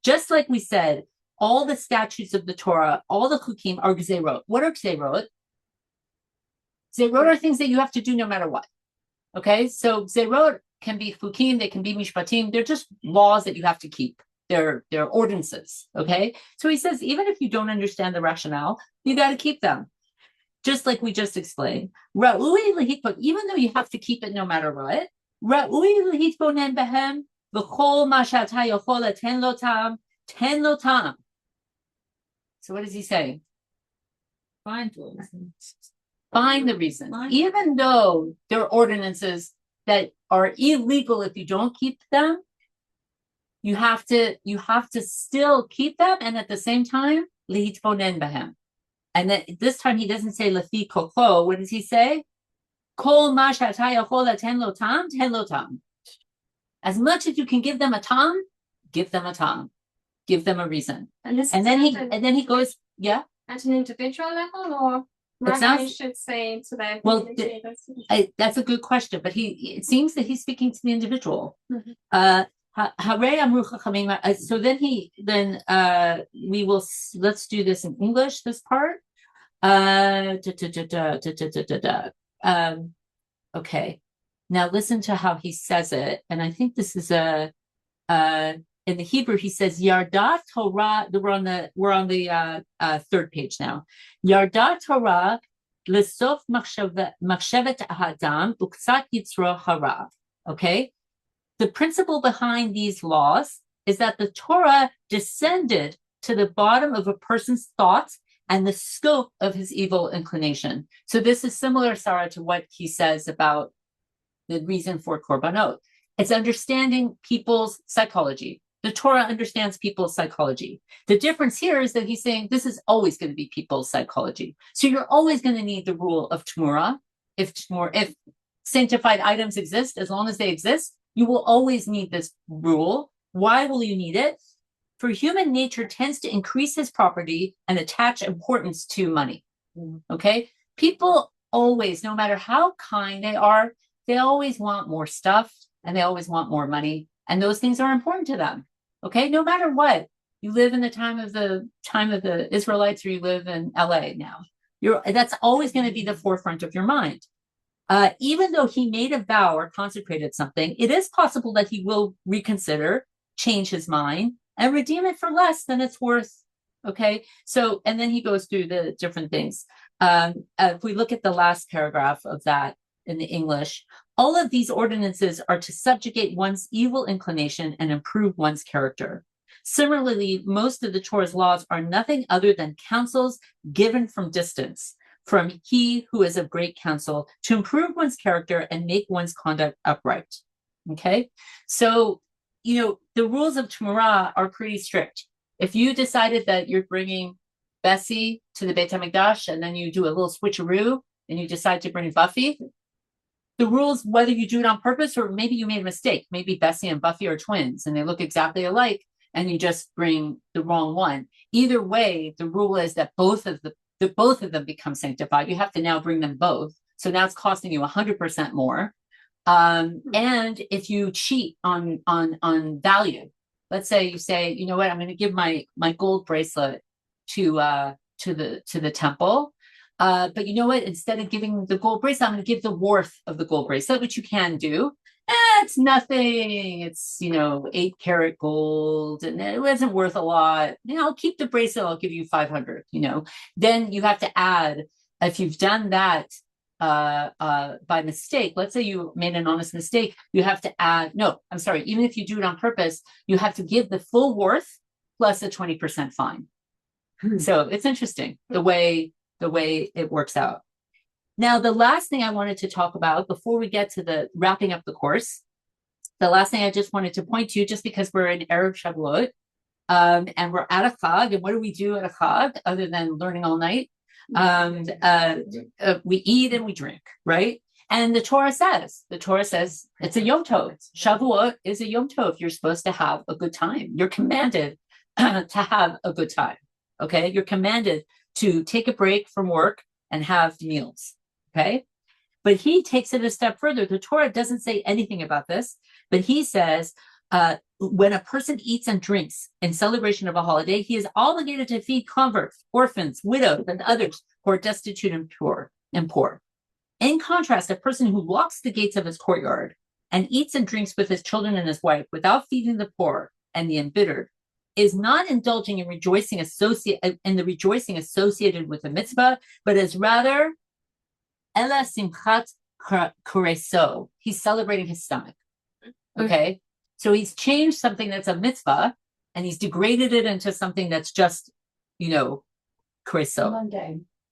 Just like we said, all the statutes of the Torah, all the chukim are gzerot. What are gzerot? Gzerot are things that you have to do no matter what. Okay, so gzerot can be chukim, they can be mishpatim. They're just laws that you have to keep. They're ordinances. Okay, so he says even if you don't understand the rationale, you got to keep them. Just like we just explained. Even though you have to keep it no matter what. So what does he say? Find the reason. Find the reason. Even though there are ordinances that are illegal if you don't keep them, you have to still keep them, and at the same time, lihitbonen behem. And then this time he doesn't say lafi koko. What does he say? Kol ma she'ata yachol ten lo tam. As much as you can give them a tam, give them a tam. Give them a reason. And then he goes, yeah. At an individual level, or Rabbi should say to their community? That's a good question, but it seems that he's speaking to the individual. Mm-hmm. So let's do this in English, this part. Okay. Now listen to how he says it. And I think this is in the Hebrew, he says, Yardat Torah, we're on the third page now. Yardat Torah, Lesof Machshevet Adam, Uktzat Yitzro Hara. Okay? The principle behind these laws is that the Torah descended to the bottom of a person's thoughts and the scope of his evil inclination. So this is similar, Sarah, to what he says about the reason for korbanot. It's understanding people's psychology. The Torah understands people's psychology. The difference here is that he's saying this is always going to be people's psychology. So you're always going to need the rule of Tmura. If sanctified items exist, as long as they exist, you will always need this rule. Why will you need it? For human nature tends to increase his property and attach importance to money. Okay? People always, no matter how kind they are, they always want more stuff and they always want more money. And those things are important to them. Okay? No matter what. You live in the time of the Israelites, or you live in LA now. That's always going to be the forefront of your mind. Even though he made a vow or consecrated something, it is possible that he will reconsider, change his mind, and redeem it for less than it's worth. Okay, so, and then he goes through the different things. If we look at the last paragraph of that in the English, all of these ordinances are to subjugate one's evil inclination and improve one's character. Similarly, most of the Torah's laws are nothing other than counsels given from distance, from he who is of great counsel, to improve one's character and make one's conduct upright. Okay, so the rules of Tmura are pretty strict. If you decided that you're bringing Bessie to the Beit HaMikdash, and then you do a little switcheroo, and you decide to bring Buffy. The rules, whether you do it on purpose or maybe you made a mistake, maybe Bessie and Buffy are twins and they look exactly alike, and you just bring the wrong one. Either way, the rule is that both of them become sanctified. You have to now bring them both. So now it's costing you 100% more. And if you cheat on value, let's say you say, you know what, I'm going to give my gold bracelet to the temple. But you know what? Instead of giving the gold bracelet, I'm going to give the worth of the gold bracelet, which you can do. It's nothing. It's 8-karat gold, and it wasn't worth a lot. I'll keep the bracelet. I'll give you 500. Then you have to add. If you've done that by mistake, let's say you made an honest mistake, you have to add. No, I'm sorry. Even if you do it on purpose, you have to give the full worth plus a 20% fine. So it's interesting the way it works out. Now, the last thing I wanted to talk about before we get to the wrapping up the course, the last thing I just wanted to point to, just because we're in Erev Shavuot, and we're at a chag, and what do we do at a chag other than learning all night? We eat and we drink, right? And the Torah says it's a Yom Tov. Shavuot is a Yom Tov. You're supposed to have a good time. You're commanded to have a good time. Okay, you're commanded to take a break from work and have meals. Okay, but he takes it a step further. The Torah doesn't say anything about this, but he says when a person eats and drinks in celebration of a holiday, he is obligated to feed converts, orphans, widows, and others who are destitute and poor. In contrast, a person who locks the gates of his courtyard and eats and drinks with his children and his wife without feeding the poor and the embittered is not indulging in the rejoicing associated with the mitzvah, but is rather ela simchat kureso. He's celebrating his stomach. Okay, so he's changed something that's a mitzvah and he's degraded it into something that's just, kureso.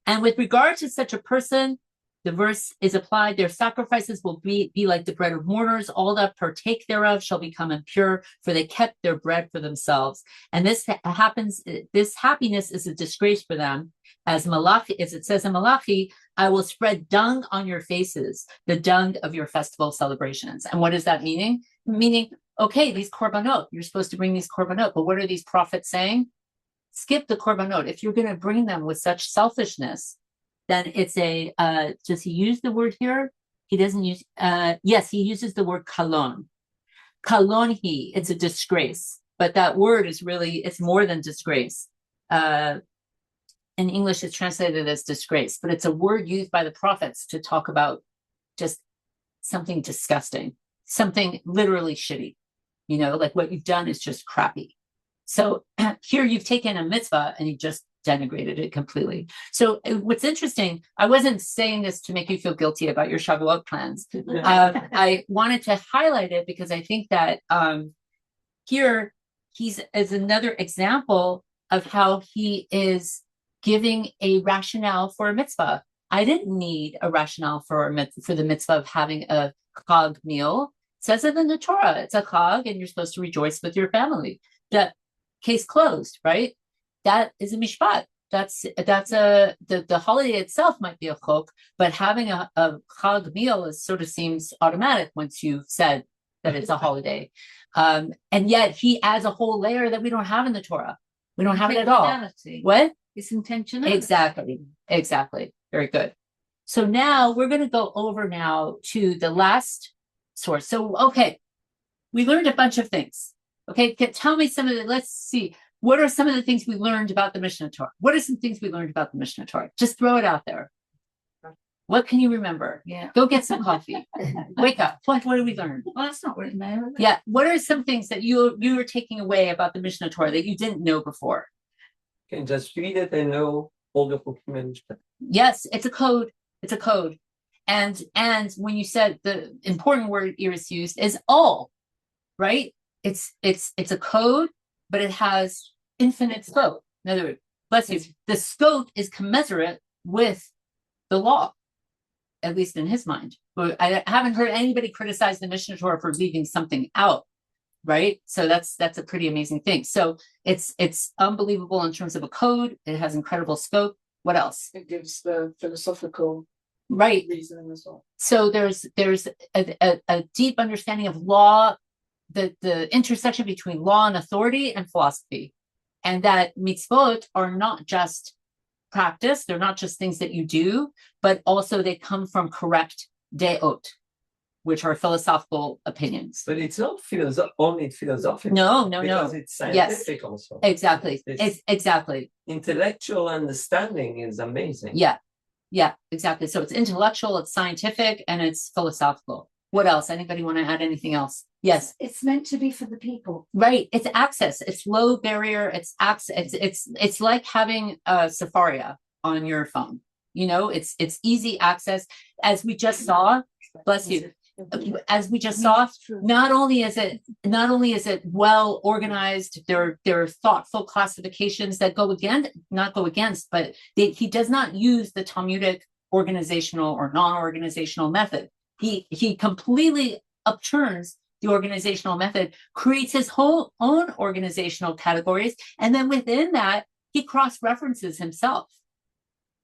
And with regard to such a person, the verse is applied. Their sacrifices will be like the bread of mourners. All that partake thereof shall become impure, for they kept their bread for themselves. And this happiness is a disgrace for them. As it says in Malachi, I will spread dung on your faces, the dung of your festival celebrations. And what is that meaning? Meaning, okay, these korbanot, you're supposed to bring these korbanot, but what are these prophets saying? Skip the korbanot. If you're going to bring them with such selfishness, then it's does he use the word here? He doesn't use, yes, he uses the word kalon. Kalonhi, it's a disgrace, but that word is really, it's more than disgrace. In English, it's translated as disgrace, but it's a word used by the prophets to talk about just something disgusting, something literally shitty, like what you've done is just crappy. So here you've taken a mitzvah and you just denigrated it completely. So what's interesting, I wasn't saying this to make you feel guilty about your Shavuot plans. I wanted to highlight it because I think that here he's as another example of how he is giving a rationale for a mitzvah. I didn't need a rationale for the mitzvah of having a chag meal. It says it in the Torah. It's a chag and you're supposed to rejoice with your family. That case closed, right? That is a mishpat. The holiday itself might be a chok, but having a chag meal sort of seems automatic once you've said that it's a holiday. And yet he adds a whole layer that we don't have in the Torah. We don't have it at all. What? It's intentional. Exactly. Very good. So now we're going to go over now to the last source. So, okay, we learned a bunch of things. Okay, tell me some of the, let's see. What are some of the things we learned about the Mishnah Torah? What are some things we learned about the Mishnah Torah? Just throw it out there. What can you remember? Yeah. Go get some coffee. Wake up. What did we learn? Well, that's not written there. Yeah. What are some things that you were taking away about the Mishnah Torah that you didn't know before? You can just read it and know all the human. Yes, it's a code. It's a code. And when you said the important word Iris used is all, right? It's a code, but it has infinite scope. In other words, bless you, the scope is commensurate with the law, at least in his mind. But I haven't heard anybody criticize the Mishnah Torah for leaving something out. right? So that's a pretty amazing thing. So it's unbelievable in terms of a code. It has incredible scope. What else? It gives the philosophical reasoning as well. So there's a deep understanding of law, the intersection between law and authority and philosophy, and that mitzvot are not just practice, they're not just things that you do, but also they come from correct deot, which are philosophical opinions. But it's not only philosophical. No. Because it's scientific also. Exactly. Exactly. Intellectual understanding is amazing. Yeah, exactly. So it's intellectual, it's scientific, and it's philosophical. What else? Anybody want to add anything else? Yes. It's meant to be for the people. Right. It's access. It's low barrier. It's access. It's like having a Safaria on your phone. It's easy access. As we just saw, bless you. As we just saw, not only is it well organized, there are thoughtful classifications that but he does not use the Talmudic organizational or non-organizational method. He completely upturns the organizational method, creates his own organizational categories, and then within that, he cross-references himself.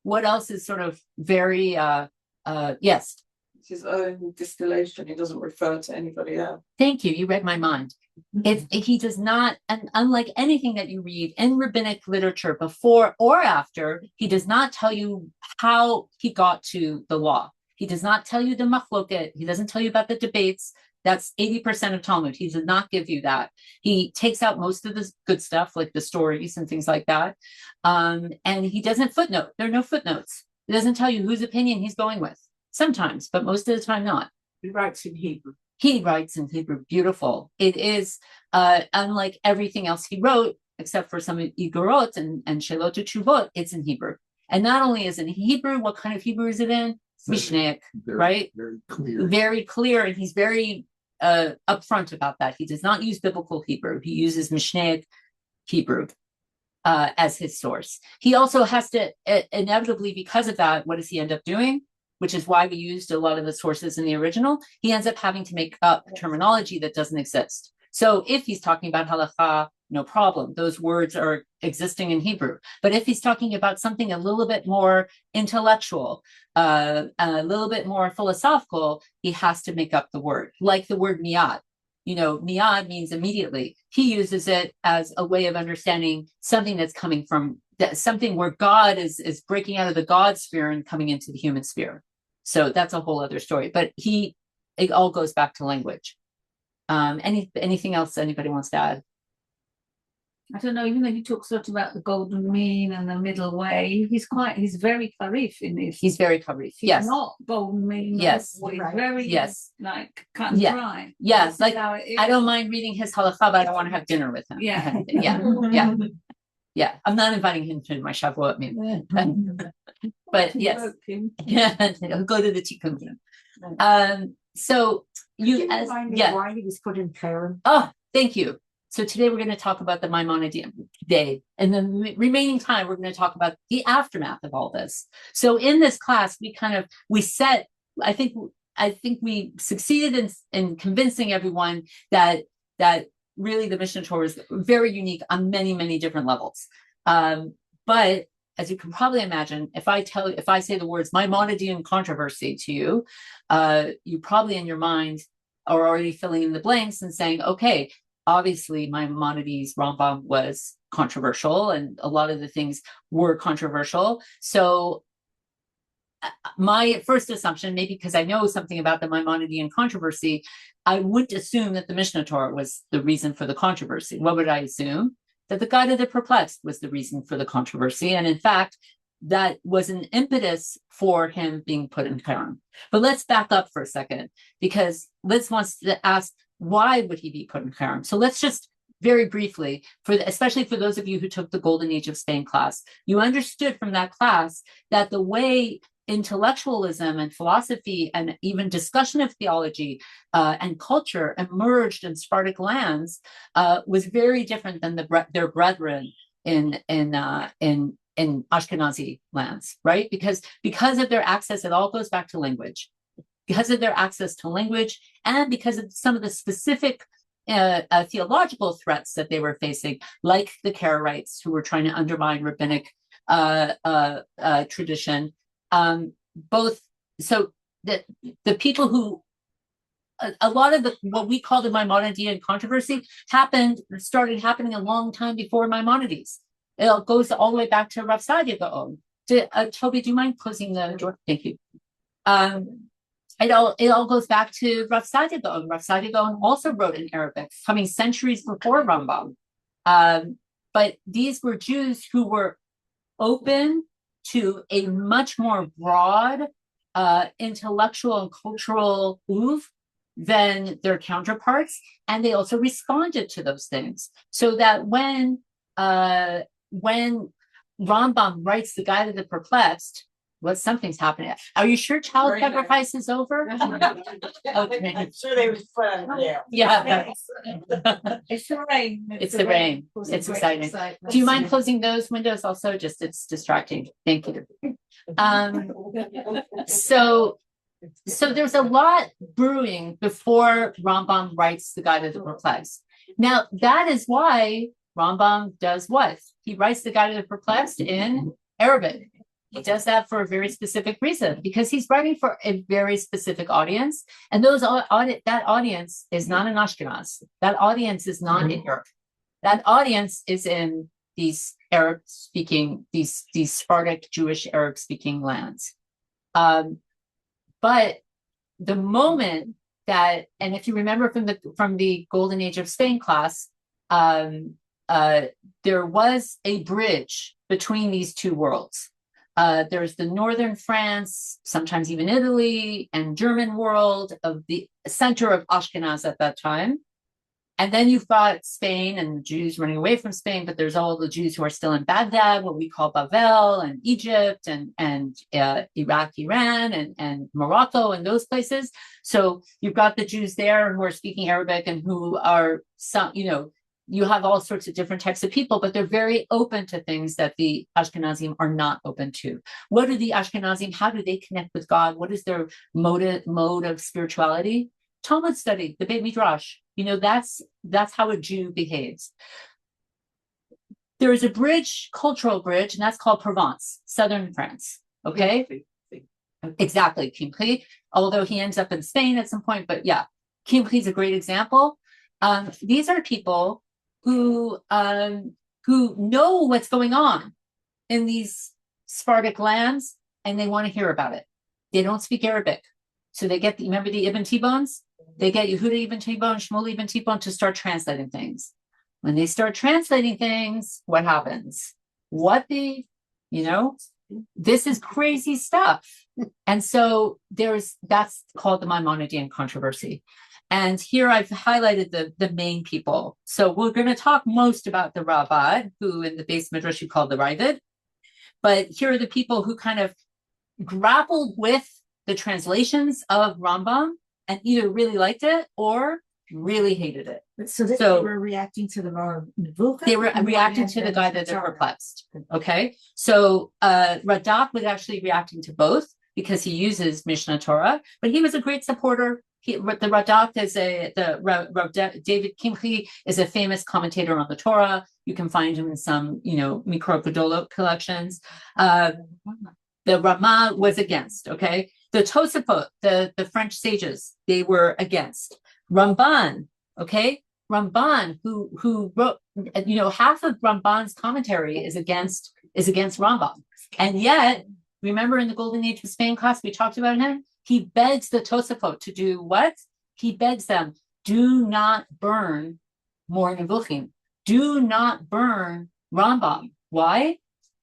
What else is sort of very yes? His own distillation. He doesn't refer to anybody else. Thank you. You read my mind. If he does not, and unlike anything that you read in rabbinic literature before or after, he does not tell you how he got to the law. He does not tell you the machloket. He doesn't tell you about the debates. That's 80% of Talmud. He does not give you that. He takes out most of the good stuff, like the stories and things like that. And he doesn't footnote. There are no footnotes. He doesn't tell you whose opinion he's going with. Sometimes, but most of the time not. He writes in Hebrew. He writes in Hebrew. Beautiful. It is unlike everything else he wrote, except for some Igorot and Shelot Teshuvot, it's in Hebrew. And not only is it in Hebrew, what kind of Hebrew is it in? Mishnaic, right? Very clear. Very clear, and he's very upfront about that. He does not use biblical Hebrew. He uses Mishnaic Hebrew as his source. He also has to, inevitably, because of that, what does he end up doing? Which is why we used a lot of the sources in the original. He ends up having to make up terminology that doesn't exist. So if he's talking about halakha, no problem. Those words are existing in Hebrew. But if he's talking about something a little bit more intellectual, a little bit more philosophical, he has to make up the word, like the word miyad. Miyad means immediately. He uses it as a way of understanding something that's coming from something where God is breaking out of the God sphere and coming into the human sphere. So that's a whole other story. But it all goes back to language. Anything else anybody wants to add? I don't know, even though he talks a lot about the golden mean and the middle way, he's very Karif in this. He's very Karif, yes. He's not golden mean. Yes. He's very, like, cut and dry. Yes, like, I don't mind reading his halakha, but I don't want to have dinner with him. Yeah. Yeah. I'm not inviting him to my Shavuot meal. But yes. He'll go to the tikkun. So why he was put in Karen. Oh, thank you. So today we're going to talk about the Maimonidean day, and then the remaining time we're going to talk about the aftermath of all this. So in this class, I think we succeeded in convincing everyone that really the Mishnah Torah is very unique on many, many different levels. But as you can probably imagine, if I say the words Maimonidean controversy to you, you probably in your mind are already filling in the blanks and saying, okay, obviously Maimonides' Rambam was controversial and a lot of the things were controversial. So my first assumption, maybe because I know something about the Maimonidean controversy, I wouldn't assume that the Mishnah Torah was the reason for the controversy. What would I assume? That the Guide of the Perplexed was the reason for the controversy. And in fact, that was an impetus for him being put in Karen. But let's back up for a second, because Liz wants to ask, why would he be put in Karen? So let's just very briefly, especially for those of you who took the Golden Age of Spain class, you understood from that class that the way intellectualism and philosophy and even discussion of theology and culture emerged in Sephardic lands was very different than their brethren in Ashkenazi lands, right? Because of their access, it all goes back to language. Because of their access to language and because of some of the specific theological threats that they were facing, like the Karaites, who were trying to undermine rabbinic tradition. Both, so the people who, a lot of what we call the Maimonidean controversy started happening a long time before Maimonides. It goes all the way back to Rav Sadia Gaon. Toby, do you mind closing the door? Thank you. It all goes back to Rav Sadia Gaon. Rav Sadia Gaon also wrote in Arabic, coming centuries before Rambam. But these were Jews who were open to a much more broad intellectual and cultural move than their counterparts, and they also responded to those things. So that when Rambam writes the Guide of the Perplexed, something's happening. Are you sure child sacrifice is over? Okay. I'm sure they were fun. Yeah. It's the rain. It's the rain. It's exciting. Do you mind closing those windows also? Just, it's distracting. Thank you. So there's a lot brewing before Rambam writes the Guide of the Perplexed. Now, that is why Rambam does what? He writes the Guide of the Perplexed in Arabic. He does that for a very specific reason, because he's writing for a very specific audience. And that audience is not in Ashkenaz. That audience is not in Europe. That audience is in these Arab-speaking, these Sephardic Jewish Arab-speaking lands. But the moment that, and if you remember from the Golden Age of Spain class, there was a bridge between these two worlds. There's the northern France, sometimes even Italy, and German world of the center of Ashkenaz at that time. And then you've got Spain and the Jews running away from Spain, but there's all the Jews who are still in Baghdad, what we call Babel, and Egypt, and Iraq, Iran, and Morocco, and those places. So you've got the Jews there who are speaking Arabic and who are you have all sorts of different types of people, but they're very open to things that the Ashkenazim are not open to. What are the Ashkenazim? How do they connect with God? What is their mode of spirituality? Talmud study, the Beit Midrash. That's how a Jew behaves. There is a bridge, cultural bridge, and that's called Provence, southern France. Okay? Exactly, Kimchi, although he ends up in Spain at some point, but yeah, Kimchi is a great example. These are people who know what's going on in these Sephardic lands, and they want to hear about it. They don't speak Arabic. So they get, remember the Ibn Tibones? They get Yehuda Ibn Tibon, Shmuel Ibn Tibon to start translating things. When they start translating things, what happens? This is crazy stuff. And so that's called the Maimonidean controversy. And here I've highlighted the main people. So we're going to talk most about the Ravad, who in the Beis Midrash you call the Ravid. But here are the people who kind of grappled with the translations of Rambam and either really liked it or really hated it. So they were reacting to the Nevuchah? They were reacting to the Guide that they're perplexed. Okay. So Radak was actually reacting to both because he uses Mishnah Torah, but he was a great supporter. The Radak is David Kimchi is a famous commentator on the Torah. You can find him in some, Mikra Gedolot collections. The Rama was against, okay? The Tosafot, the French sages, they were against. Ramban, okay? Ramban, who wrote, half of Ramban's commentary is against Rambam. And yet, remember in the Golden Age of Spain class, we talked about him? He begs the Tosafot to do what? He begs them, do not burn more Nevuchim. Do not burn Rambam. Why?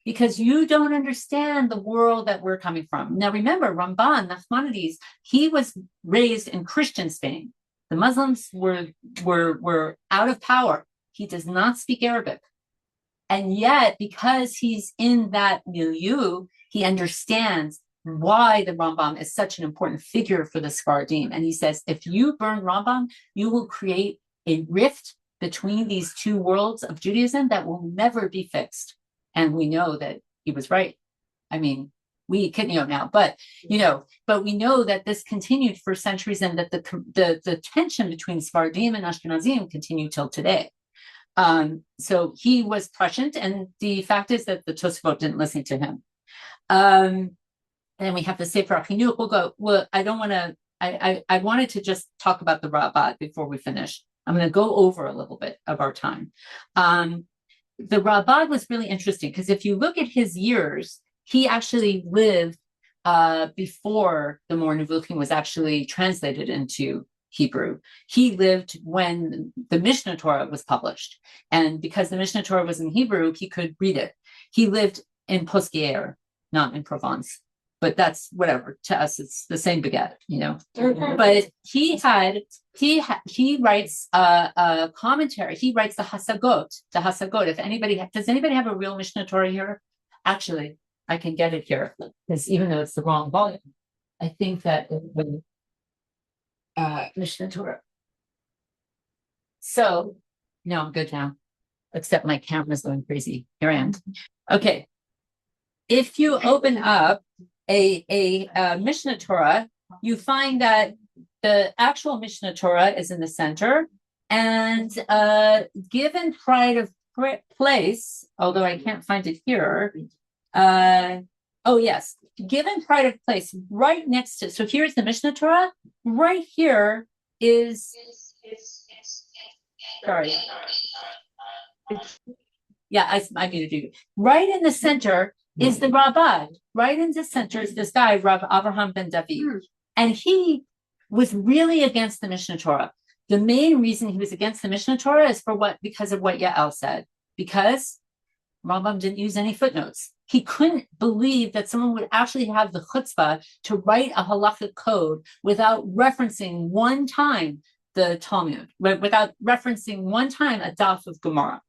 Because you don't understand the world that we're coming from. Now remember, Ramban, Nachmanides, he was raised in Christian Spain. The Muslims were out of power. He does not speak Arabic. And yet, because he's in that milieu, he understands why the Rambam is such an important figure for the Sephardim. And he says, if you burn Rambam, you will create a rift between these two worlds of Judaism that will never be fixed. And we know that he was right. I mean, we can, now, but we know that this continued for centuries, and that the tension between Sephardim and Ashkenazim continued till today. So he was prescient, and the fact is that the Tosafot didn't listen to him. And then we have the Sefer HaChinuch. We'll go. Well, I don't want to. I wanted to just talk about the Rabbah before we finish. I'm going to go over a little bit of our time. The Rabbah was really interesting because if you look at his years, he actually lived before the Moreh Nevuchim was actually translated into Hebrew. He lived when the Mishnah Torah was published. And because the Mishnah Torah was in Hebrew, he could read it. He lived in Posquier, not in Provence. But that's whatever. To us, it's the same baguette, But he writes a commentary. He writes the Hasagot. If does anybody have a real Mishnah Torah here? Actually, I can get it here because even though it's the wrong volume, I think that when Mishnah Torah. So no, I'm good now. Except my camera's going crazy. Here I am. Okay. If you open up a Mishnah Torah, you find that the actual Mishnah Torah is in the center, and given pride of place, although I can't find it here. Oh yes, given pride of place, right next to. So here's the Mishnah Torah. Right here is. Sorry. Yeah, I need to do. Right in the center is the Rabbah. Right in the center is this guy, Rav Avraham ben David. And he was really against the Mishnah Torah. The main reason he was against the Mishnah Torah is because of what Yael said. Because Rambam didn't use any footnotes. He couldn't believe that someone would actually have the chutzpah to write a halachic code without referencing one time the Talmud, without referencing one time a daf of Gemara.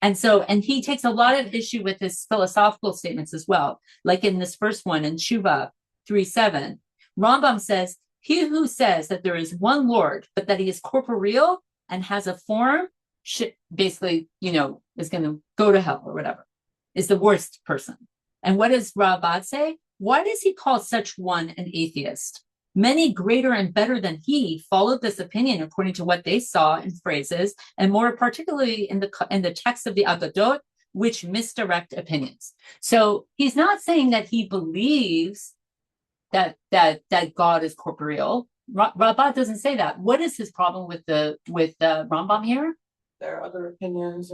And he takes a lot of issue with his philosophical statements as well. Like in this first one, in Shuvah 3:7, Rambam says, he who says that there is one Lord, but that he is corporeal and has a form, basically, is going to go to hell or whatever, is the worst person. And what does Rabbah say? Why does he call such one an atheist? Many greater and better than he followed this opinion according to what they saw in phrases, and more particularly in the text of the Agadot, which misdirect opinions. So he's not saying that he believes that God is corporeal. Rabbah doesn't say that. What is his problem with the Rambam here? There are other opinions.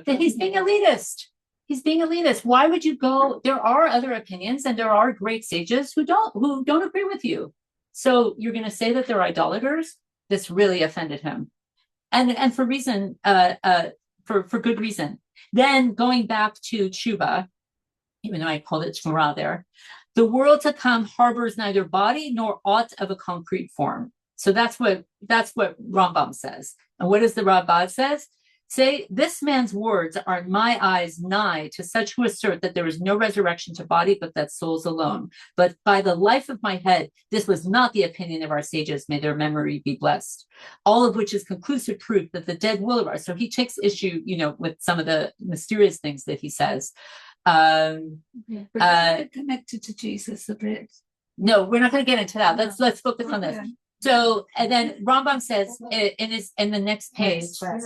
He's being elitist. He's being elitist. Why would you go? There are other opinions, and there are great sages who don't agree with you. So you're going to say that they're idolaters? This really offended him, and for reason, for good reason. Then going back to Tshuva, even though I called it Shmurah there, the world to come harbors neither body nor aught of a concrete form. So that's what Rambam says. And what does the Rabbah says? Say, this man's words are in my eyes nigh to such who assert that there is no resurrection to body, but that souls alone. But by the life of my head, this was not the opinion of our sages. May their memory be blessed. All of which is conclusive proof that the dead will arise. So he takes issue, with some of the mysterious things that he says. Connected to Jesus a bit. No, we're not going to get into that. Let's focus on this. So, and then Rambam says in the next page, I'm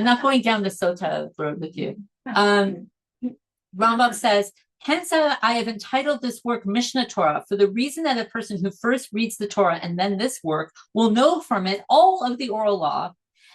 not going down the Sota road with you. Rambam says, hence I have entitled this work Mishnah Torah for the reason that a person who first reads the Torah and then this work will know from it all of the oral law,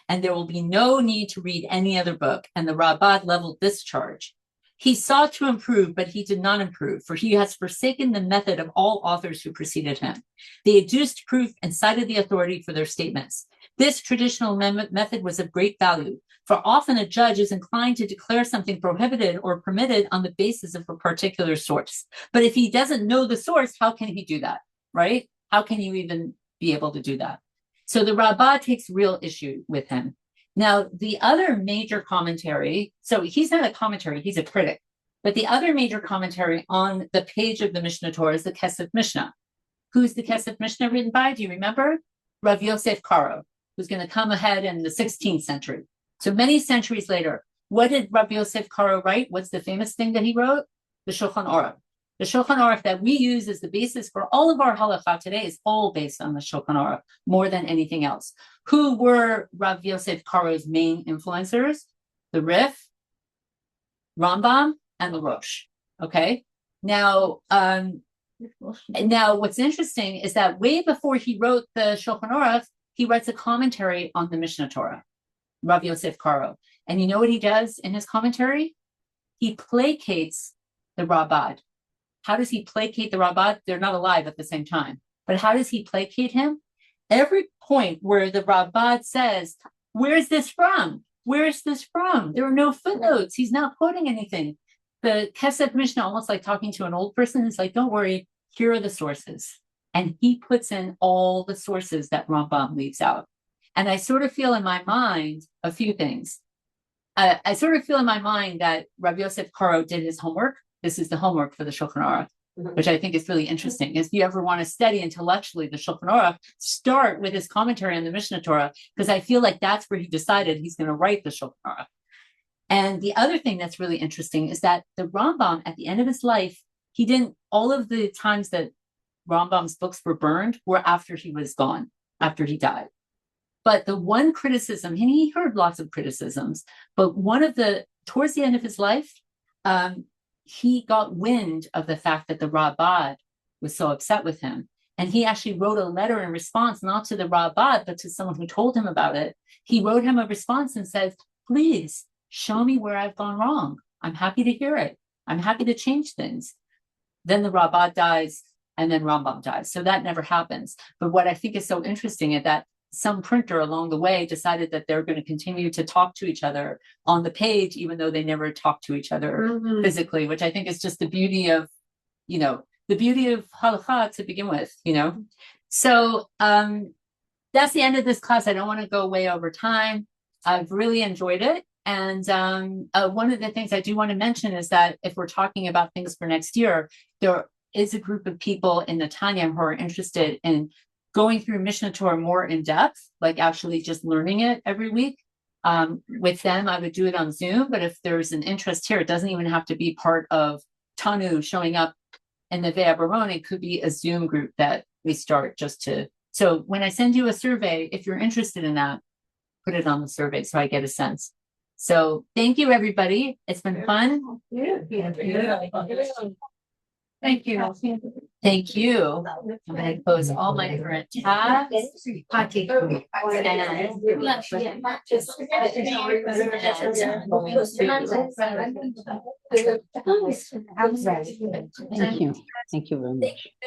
and there will be no need to read any other book. And the Rabbah leveled this charge. He sought to improve, but he did not improve, for he has forsaken the method of all authors who preceded him. They adduced proof and cited the authority for their statements. This traditional method was of great value, for often a judge is inclined to declare something prohibited or permitted on the basis of a particular source. But if he doesn't know the source, how can he do that, right? How can you even be able to do that? So the Rabbah takes real issue with him. Now, the other major commentary, so he's not a commentary, he's a critic, but the other major commentary on the page of the Mishnah Torah is the Kesef Mishnah. Who's the Kesef Mishnah written by? Do you remember? Rav Yosef Karo, who's going to come ahead in the 16th century. So many centuries later, what did Rav Yosef Karo write? What's the famous thing that he wrote? the Shulchan Aruch. The Shulchan Aruch that we use as the basis for all of our halakha today is all based on the Shulchan Aruch more than anything else. Who were Rav Yosef Karo's main influencers? The Rif, Rambam, and the Rosh. Okay. Now what's interesting is that way before he wrote the Shulchan Aruch, he writes a commentary on the Mishnah Torah, Rav Yosef Karo. And you know what he does in his commentary? He placates the Rabbad. How does he placate the Rabbad? They're not alive at the same time. But how does he placate him? Every point where the Rabbad says, where's this from? Where's this from? There are no footnotes. He's not quoting anything. The Kesef Mishnah, almost like talking to an old person, is like, don't worry, here are the sources. And he puts in all the sources that Rambam leaves out. And I sort of feel in my mind a few things. I sort of feel in my mind that Rabbi Yosef Karo did his homework. This is the homework for the Shulchan Aruch, which I think is really interesting. If you ever want to study intellectually the Shulchan Aruch, start with his commentary on the Mishnah Torah, because I feel like that's where he decided he's going to write the Shulchan Aruch. And the other thing that's really interesting is that the Rambam, at the end of his life, he didn't, all of the times that Rambam's books were burned were after he was gone, after he died. But the one criticism, and he heard lots of criticisms, but towards the end of his life, he got wind of the fact that the Rabbad was so upset with him. And he actually wrote a letter in response, not to the Rabbad, but to someone who told him about it. He wrote him a response and says, please show me where I've gone wrong. I'm happy to hear it. I'm happy to change things. Then the Rabbad dies and then Rambam dies. So that never happens. But what I think is so interesting is that some printer along the way decided that they're going to continue to talk to each other on the page, even though they never talked to each other physically, which I think is just the beauty of halakha to begin with, So that's the end of this class. I don't want to go way over time. I've really enjoyed it. And one of the things I do want to mention is that if we're talking about things for next year, there is a group of people in Netanya who are interested in going through Mishnah Torah more in depth, like actually just learning it every week. With them, I would do it on Zoom, but if there's an interest here, it doesn't even have to be part of Tanu showing up in the Vea Baron. It could be a Zoom group that we start so when I send you a survey, if you're interested in that, put it on the survey so I get a sense. So thank you, everybody. It's been fun. Thank you. Thank you. I'm going to close all my current tabs. Thank you very much.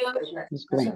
It was great.